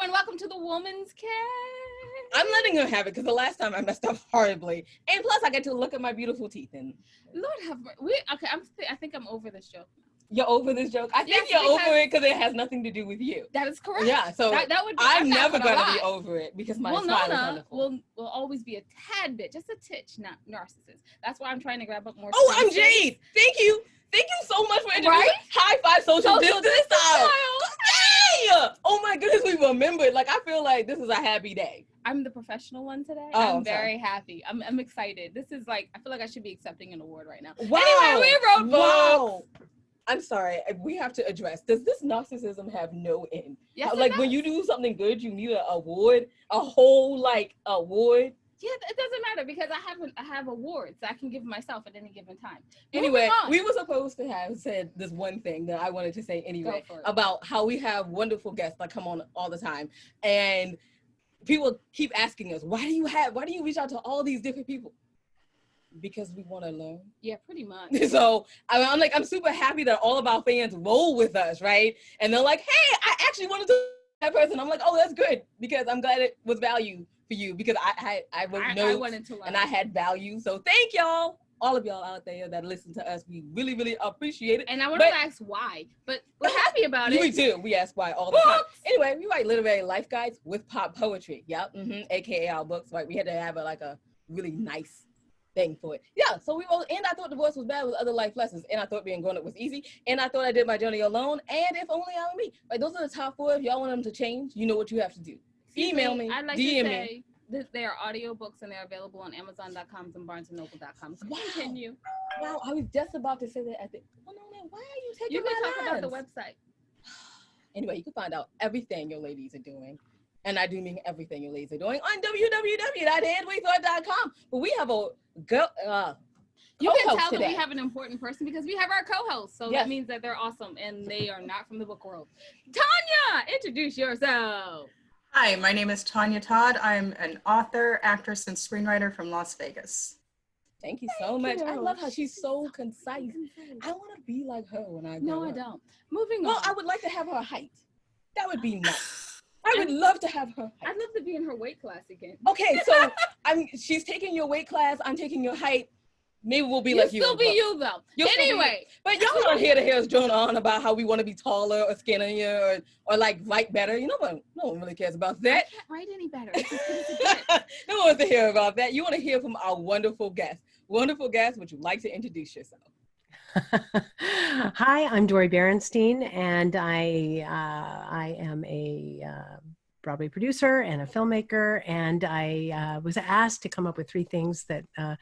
and welcome to the Woman's Cast. I'm letting her have it because the last time I messed up horribly, and plus I get to look at my beautiful teeth. And Lord have mercy. Okay. I think I'm over this joke. You're over this joke? I think you're over it because it has nothing to do with you. That is correct. Yeah, so that would be, I'm never gonna be over it because my smile is wonderful. We'll always be a tad bit, just a titch, not narcissist. That's why I'm trying to grab up more. Oh, I'm Jade. Thank you so much for introducing. Right? High five, social distance style. Hey! Oh my goodness, we remembered. Like I feel like this is a happy day. I'm the professional one today. Oh, I'm very happy. I'm excited. This is like, I feel like I should be accepting an award right now. Wow. Anyway, we wrote books. I'm sorry. We have to address, does this narcissism have no end? Yes, like when you do something good, you need an award, a whole like award. Yeah, it doesn't matter because I have awards that I can give myself at any given time. Anyway, we were supposed to have said this one thing that I wanted to say anyway about how we have wonderful guests that come on all the time, and people keep asking us, why do you reach out to all these different people? Because we want to learn. Yeah, pretty much. So I'm super happy that all of our fans roll with us, right? And they're like, hey, I actually wanted to that person. I'm like, oh, that's good because I'm glad it was value for you because I wrote notes I wanted to learn. And I had value. So thank y'all, all of y'all out there that listen to us. We really, really appreciate it. And I want to ask why, but we're happy about it. We do. We ask why all the time. Anyway, we write literary life guides with pop poetry. Yep. AKA our books. Right. We had to have a really nice thing for it. Yeah, so we wrote, and I thought divorce was bad with other life lessons, and I thought being grown up was easy, and I thought I did my journey alone, and if only I were me. Right, those are the top 4. If y'all want them to change, you know what you have to do. Email me, I'd like DM to say me. They are audiobooks and they're available on Amazon.com and BarnesandNoble.com. So continue. Wow, I was just about to say that at the. Oh no, why are you taking You can talk about the website. Anyway, you can find out everything your ladies are doing. And I do mean everything your ladies are doing on www.andwethought.com. But we have a girl. You can tell that we have an important person because we have our co-host. So that means that they're awesome and they are not from the book world. Tanya, introduce yourself. Hi, my name is Tanya Todd. I'm an author, actress, and screenwriter from Las Vegas. Thank you so much. I love how she's so concise. I want to be like her when I grow up. No, I don't. Moving on. Well, I would like to have her height. That would be nice. I would love to have her height. I'd love to be in her weight class again. Okay, so she's taking your weight class. I'm taking your height. Maybe we'll be like you. You'll still be you, though. Anyway. But y'all aren't here to hear us drone on about how we want to be taller or skinnier or like write better. You know what? No one really cares about that. I can't write any better. No one wants to hear about that. You want to hear from our wonderful guest. Wonderful guest, would you like to introduce yourself? Hi, I'm Dori Berenstein, and I am a Broadway producer and a filmmaker, and I was asked to come up with 3 things that are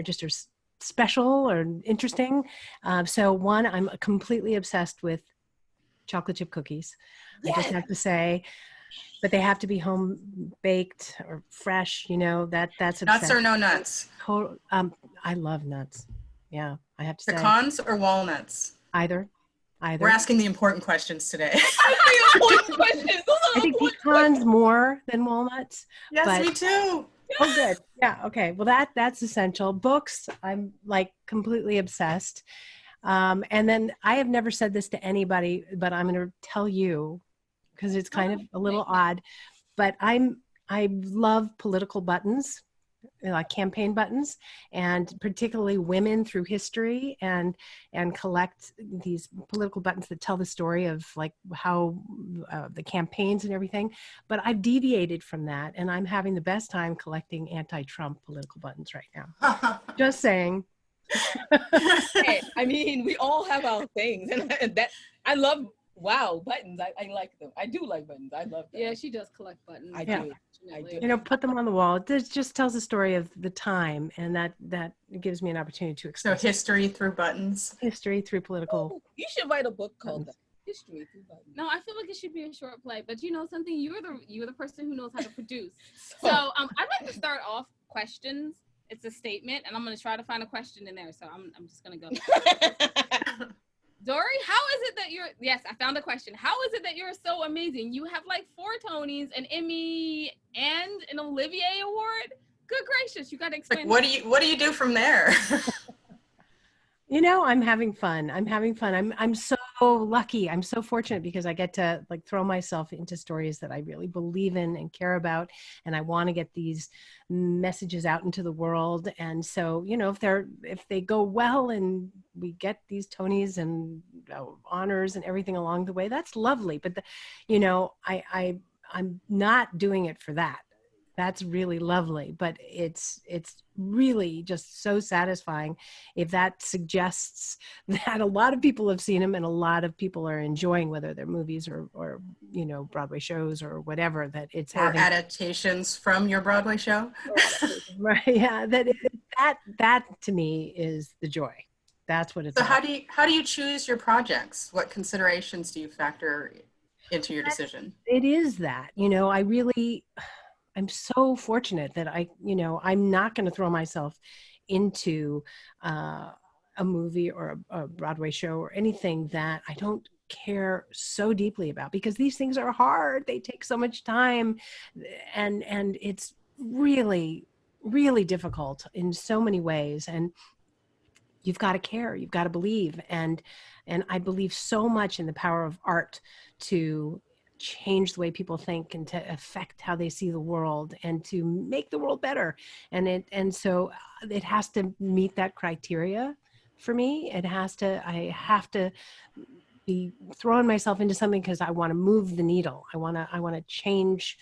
just special or interesting. So one, I'm completely obsessed with chocolate chip cookies. Yes. I just have to say, but they have to be home baked or fresh. You know that's obsessed. Nuts or no nuts? I love nuts. Yeah, I have to say. Pecans or walnuts? Either. We're asking the important questions today. I think pecans more than walnuts. Yes, me too. Oh, good. Yeah. Okay. Well, that's essential. Books, I'm like completely obsessed. And then I have never said this to anybody, but I'm going to tell you because it's kind of a little odd. But I love political buttons, like campaign buttons, and particularly women through history, and collect these political buttons that tell the story of like how the campaigns and everything. But I've deviated from that, and I'm having the best time collecting anti-Trump political buttons right now. Just saying. Hey, I mean, we all have our things, and that I love. Wow, buttons! I like them. I do like buttons. I love them. Yeah, she does collect buttons. I do. You know, put them on the wall. It just tells the story of the time, and that gives me an opportunity to express. So history through buttons. History through political. Oh, you should write a book called that. History through buttons. No, I feel like it should be a short play, but you know something, you're the person who knows how to produce. So I'd like to start off questions. It's a statement, and I'm going to try to find a question in there. So I'm just going to go. Dori, how is it that yes, I found a question. How is it that you're so amazing? You have like 4 Tonys, an Emmy, and an Olivier Award? Good gracious, you got to explain. Like, what do you do from there? I'm having fun. I'm so lucky. I'm so fortunate because I get to like throw myself into stories that I really believe in and care about. And I want to get these messages out into the world. And so, if they go well and we get these Tonys and honors and everything along the way, that's lovely. But I'm not doing it for that. That's really lovely, but it's really just so satisfying if that suggests that a lot of people have seen them and a lot of people are enjoying, whether they're movies or Broadway shows or whatever, that it's or adaptations from your Broadway show. Right, yeah, that to me is the joy. That's what it's so about. How do you choose your projects? What considerations do you factor into your decision? It is that, I'm so fortunate that I'm not going to throw myself into a movie or a Broadway show or anything that I don't care so deeply about, because these things are hard. They take so much time, and it's really, really difficult in so many ways. And you've got to care, you've got to believe. And I believe so much in the power of art to change the way people think and to affect how they see the world and to make the world better. And so it has to meet that criteria for me. I have to be throwing myself into something because I want to move the needle. I want to change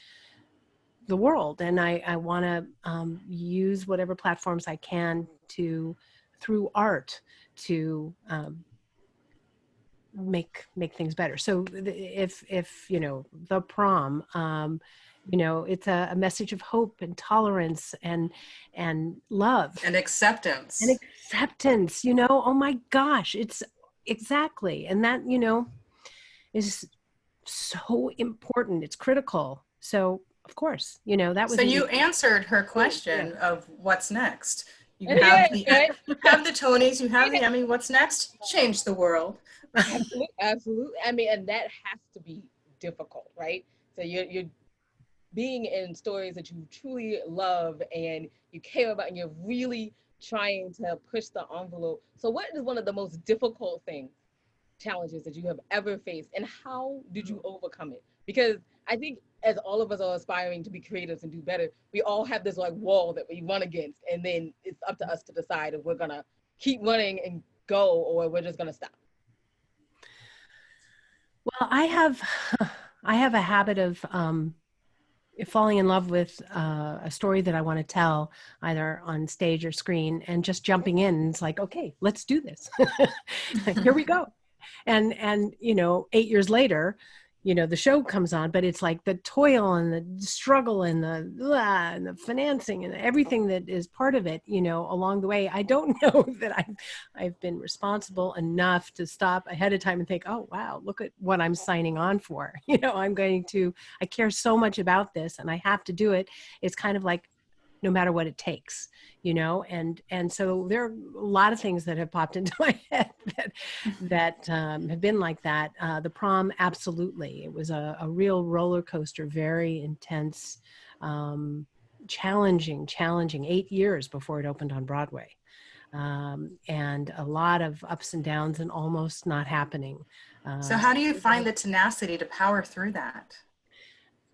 the world. And I want to use whatever platforms I can through art to make things better. So if the prom, it's a message of hope and tolerance and love and acceptance. Oh my gosh, it's exactly. And that, is so important. It's critical. So of course, that was. So you answered her question of what's next. You have you have the Tonys, you have the Emmy. What's next? Change the world. Absolutely. I mean, and that has to be difficult, right? So you're being in stories that you truly love and you care about, and you're really trying to push the envelope. So what is one of the most difficult challenges that you have ever faced, and how did you overcome it? Because I think as all of us are aspiring to be creatives and do better, we all have this like wall that we run against, and then it's up to us to decide if we're gonna keep running and go or we're just gonna stop. Well, I have a habit of falling in love with a story that I want to tell, either on stage or screen, and just jumping in. And it's like, okay, let's do this. Here we go. And 8 years later, the show comes on, but it's like the toil and the struggle and the financing and everything that is part of it, along the way. I don't know that I've been responsible enough to stop ahead of time and think, oh, wow, look at what I'm signing on for. I care so much about this and I have to do it. It's kind of like, no matter what it takes, and so there are a lot of things that have popped into my head that have been like that. The prom, absolutely. It was a real roller coaster, very intense, challenging 8 years before it opened on Broadway. And a lot of ups and downs and almost not happening. So how do you find the tenacity to power through that?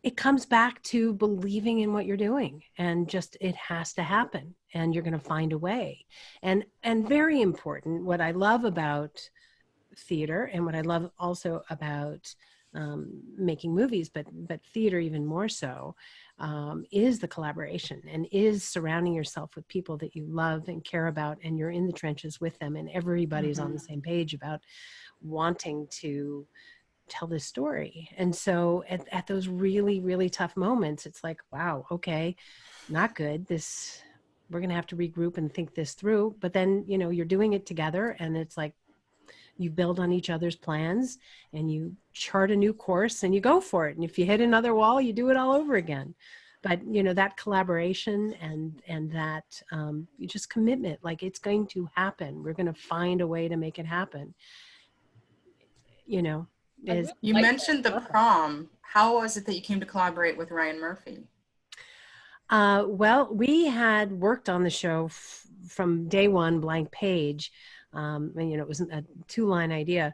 It comes back to believing in what you're doing, and just, it has to happen and you're going to find a way. And very important, what I love about theater and what I love also about making movies, but theater even more so, is the collaboration, and is surrounding yourself with people that you love and care about, and you're in the trenches with them, and everybody's on the same page about wanting to tell this story. And so at those really, really tough moments, it's like, wow, okay, not good. We're going to have to regroup and think this through. But then, you're doing it together, and it's like you build on each other's plans and you chart a new course and you go for it. And if you hit another wall, you do it all over again. But, that collaboration and that just commitment, like, it's going to happen. We're going to find a way to make it happen. You mentioned the prom. How was it that you came to collaborate with Ryan Murphy? Well, we had worked on the show from day one, blank page. And, it wasn't a 2-line idea,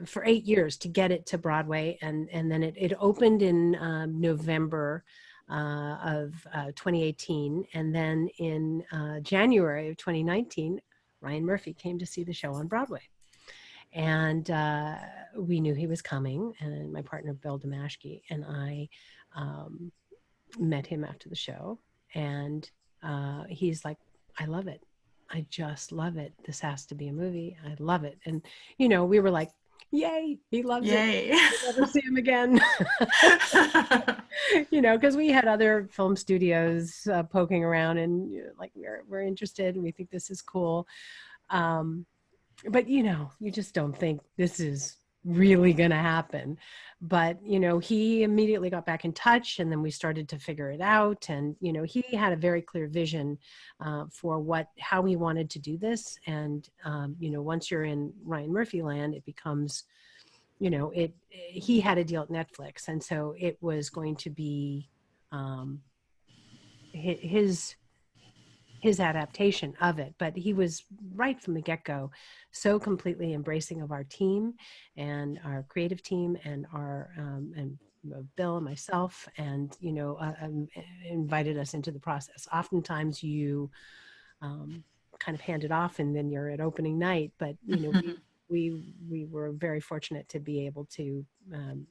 for 8 years to get it to Broadway. And then it opened in November of 2018. And then in January of 2019, Ryan Murphy came to see the show on Broadway. And we knew he was coming, and my partner, Bill Damashki, and I met him after the show. And he's like, I love it. I just love it. This has to be a movie. I love it. And, we were like, yay, he loves it. We'll never see him again. Because we had other film studios poking around, and like, we're interested, and we think this is cool. But, you just don't think this is really going to happen. But, he immediately got back in touch, and then we started to figure it out. And, he had a very clear vision for how he wanted to do this. And, once you're in Ryan Murphy land, it becomes, he had a deal at Netflix. And so it was going to be his adaptation of it. But he was right from the get-go so completely embracing of our team and our creative team and our and Bill and myself, and invited us into the process. Oftentimes you kind of hand it off and then you're at opening night, but we were very fortunate to be able to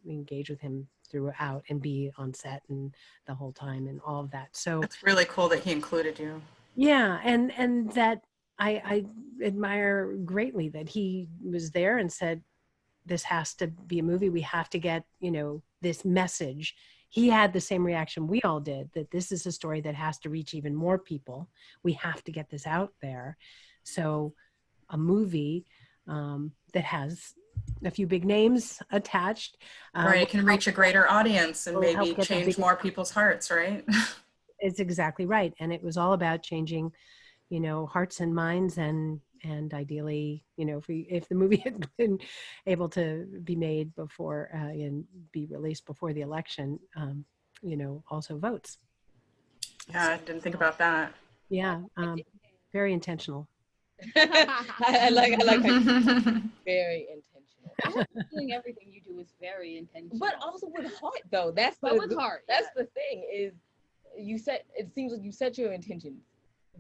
engage with him throughout and be on set and the whole time and all of that. So it's really cool that he included you. Yeah, and that I admire greatly that he was there and said, this has to be a movie. We have to get, this message. He had the same reaction we all did, that this is a story that has to reach even more people. We have to get this out there. So a movie that has a few big names attached. Right, it can reach a greater audience and maybe change more people's hearts, right? It's exactly right. And it was all about changing, hearts and minds, and ideally, if the movie had been able to be made before and be released before the election, also votes. Yeah, I didn't think about that. Yeah, very intentional. I like how very intentional. Doing everything you do is very intentional. But also with heart, though. With heart. That's the thing is, it seems like you set your intentions,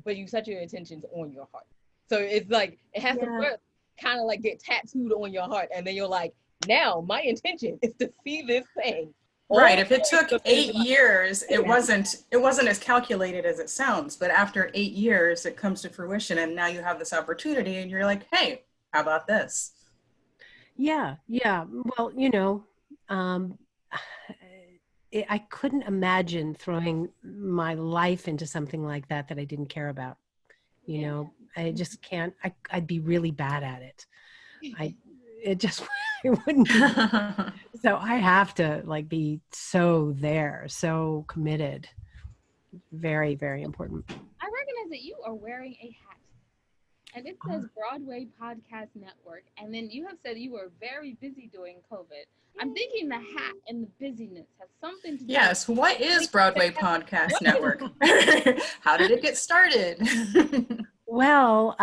but you set your intentions on your heart. So it's like, it has to first kind of like get tattooed on your heart. And then you're like, now my intention is to see this thing. Right. If it took 8 years, it wasn't as calculated as it sounds, but after 8 years, it comes to fruition. And now you have this opportunity and you're like, hey, how about this? Yeah. Well, I couldn't imagine throwing my life into something like that I didn't care about. I just can't. I'd be really bad at it. It wouldn't. So I have to be so there, so committed. Very, very important. I recognize that you are wearing a hat, and it says Broadway Podcast Network. And then you have said you were very busy during COVID. I'm thinking the hat and the busyness has something to do. Yes. What is Broadway Podcast Network? How did it get started? Well,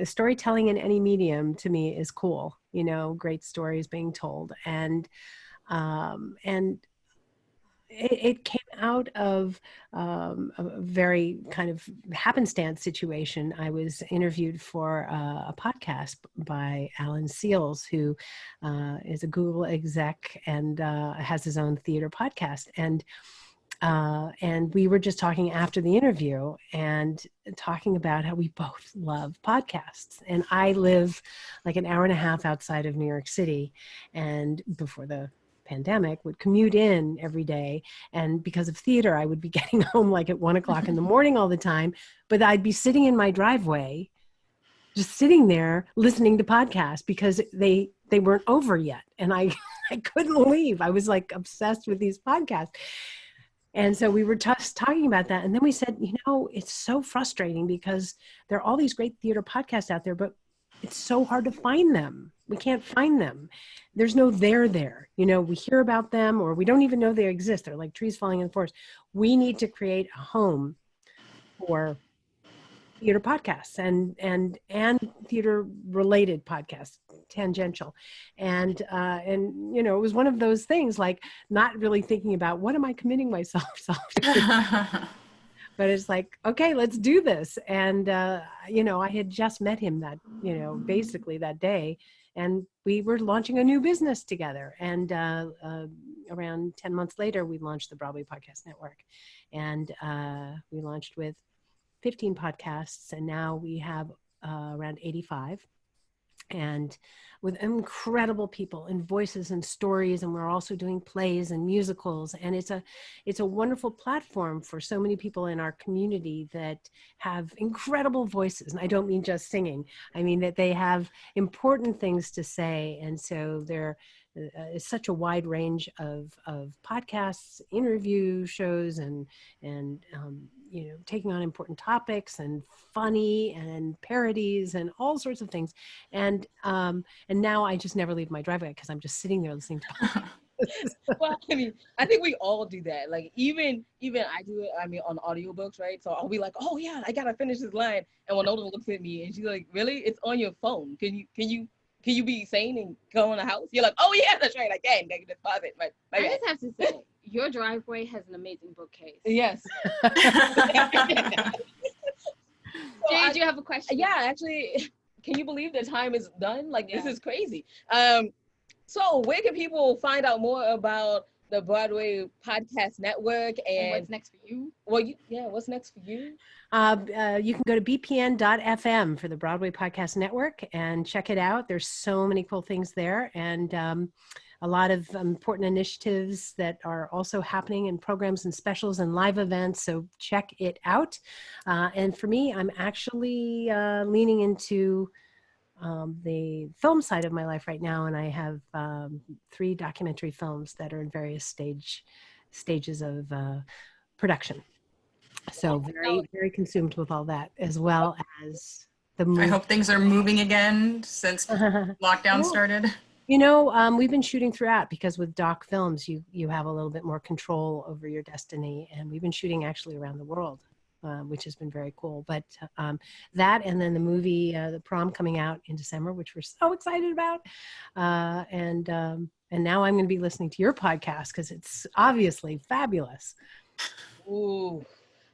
storytelling in any medium to me is cool. Great stories being told, and it came out of a very kind of happenstance situation. I was interviewed for a podcast by Alan Seals, who is a Google exec and has his own theater podcast. And we were just talking after the interview and talking about how we both love podcasts. And I live like an hour and a half outside of New York City, and before the pandemic would commute in every day. And because of theater, I would be getting home like at 1 o'clock in the morning all the time, but I'd be sitting in my driveway, just sitting there listening to podcasts because they weren't over yet. And I couldn't leave. I was like obsessed with these podcasts. And so we were just talking about that. And then we said, it's so frustrating because there are all these great theater podcasts out there, but it's so hard to find them. We can't find them. There's no there. We hear about them or we don't even know they exist. They're like trees falling in the forest. We need to create a home for theater podcasts and theater related podcasts, tangential. And it was one of those things, like not really thinking about what am I committing myself to. But it's like, okay, let's do this. And, I had just met him that, basically that day, and we were launching a new business together. And around 10 months later, we launched the Broadway Podcast Network. And we launched with 15 podcasts, and now we have around 85. And with incredible people and voices and stories, and we're also doing plays and musicals, and it's a wonderful platform for so many people in our community that have incredible voices. And I don't mean just singing, I mean that they have important things to say. And so there is such a wide range of podcasts, interview shows, and taking on important topics and funny and parodies and all sorts of things. And now I just never leave my driveway because I'm just sitting there listening to podcasts. Well, I mean, I think we all do that. Like even I do it, I mean, on audiobooks, right? So I'll be like, oh yeah, I gotta finish this line. And Winona looks at me and she's like, really? It's on your phone. Can you be sane and go in the house? You're like, oh yeah, that's right, I can. I can just pause it. I just have to say, your driveway has an amazing bookcase. Yes. Jade, do you have a question? Yeah, actually, can you believe the time is done? Like, This is crazy. So where can people find out more about the Broadway Podcast Network and what's next for you? Well, what's next for you? You can go to bpn.fm for the Broadway Podcast Network and check it out. There's so many cool things there, and a lot of important initiatives that are also happening in programs and specials and live events. So check it out. And for me, I'm actually leaning into the film side of my life right now, and I have 3 documentary films that are in various stages of production. So very, very consumed with all that, as well as the movie. I hope things are moving again since lockdown started. We've been shooting throughout, because with doc films, you have a little bit more control over your destiny, and we've been shooting actually around the world, which has been very cool. But that, and then the movie, The Prom, coming out in December, which we're so excited about. And now I'm going to be listening to your podcast because it's obviously fabulous. Ooh.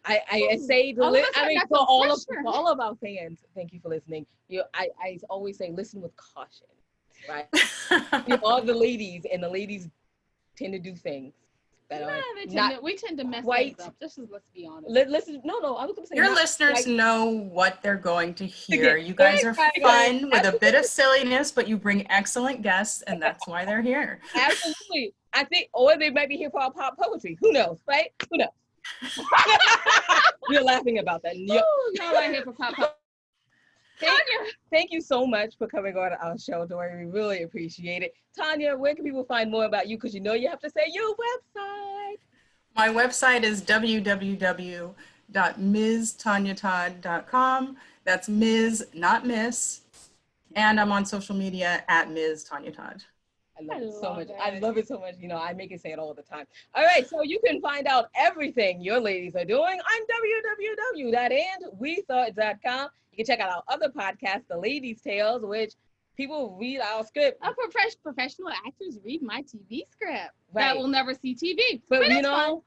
I say for all of our fans, thank you for listening. I always say listen with caution, right? All the ladies, and the ladies tend to do things that we tend to mess things up. Let's be honest. Listen, no, I was going to say your listeners know what they're going to hear. You guys are fun with a bit of silliness, but you bring excellent guests, and that's why they're here. Absolutely, I think, or they might be here for our pop poetry. Who knows, right? Who knows? You're laughing about that. Y'all are here for pop. Thank you so much for coming on our show, Dori. We really appreciate it. Tanya, where can people find more about you? Because you have to say your website. My website is www.mstanyatodd.com. That's Ms., not Miss. And I'm on social media at Ms. Tanya Todd. I love it so much. I love it so much. I make it say it all the time. All right, so you can find out everything your ladies are doing on www.andwethought.com. You can check out our other podcast, The Ladies' Tales, which people read our script. Professional actors read my TV script that will never see TV. But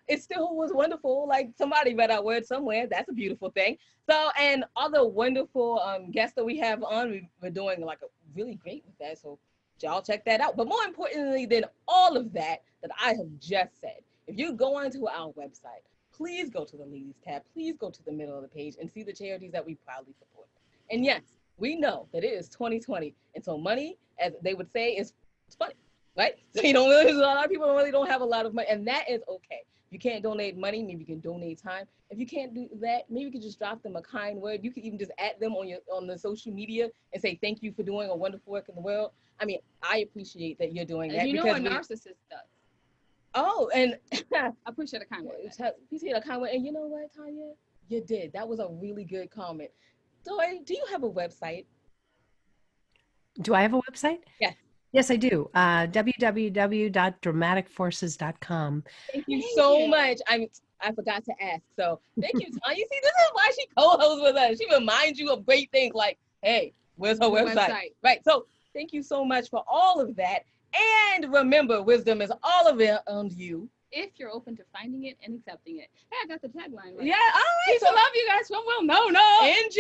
it still was wonderful. Like, somebody read our word somewhere. That's a beautiful thing. So, and other wonderful guests that we have on, we're doing like a really great with that. So y'all check that out. But more importantly than all of that I have just said, if you go onto our website, please go to the Ladies tab. Please go to the middle of the page and see the charities that we proudly support. And yes, we know that it is 2020. And so money, as they would say, it's funny, right? So a lot of people really don't have a lot of money, and that is okay. If you can't donate money, maybe you can donate time. If you can't do that, maybe you can just drop them a kind word. You can even just add them on the social media and say thank you for doing a wonderful work in the world. I mean, I appreciate that you're doing that. You know what narcissist does. Oh, and I appreciate a kind word. Appreciate a kind word. And you know what, Tanya? You did. That was a really good comment. Dori, do you have a website? Do I have a website? Yes. Yes, I do. www.dramaticforces.com. Thank you so much. I forgot to ask. So thank you, Tanya. See, this is why she co-hosts with us. She reminds you of great things like, hey, where's her website? Right. So thank you so much for all of that. And remember, wisdom is all around you. If you're open to finding it and accepting it. Hey, I got the tagline right. Yeah, all right. Peace and love, you guys. Well, no. NJ.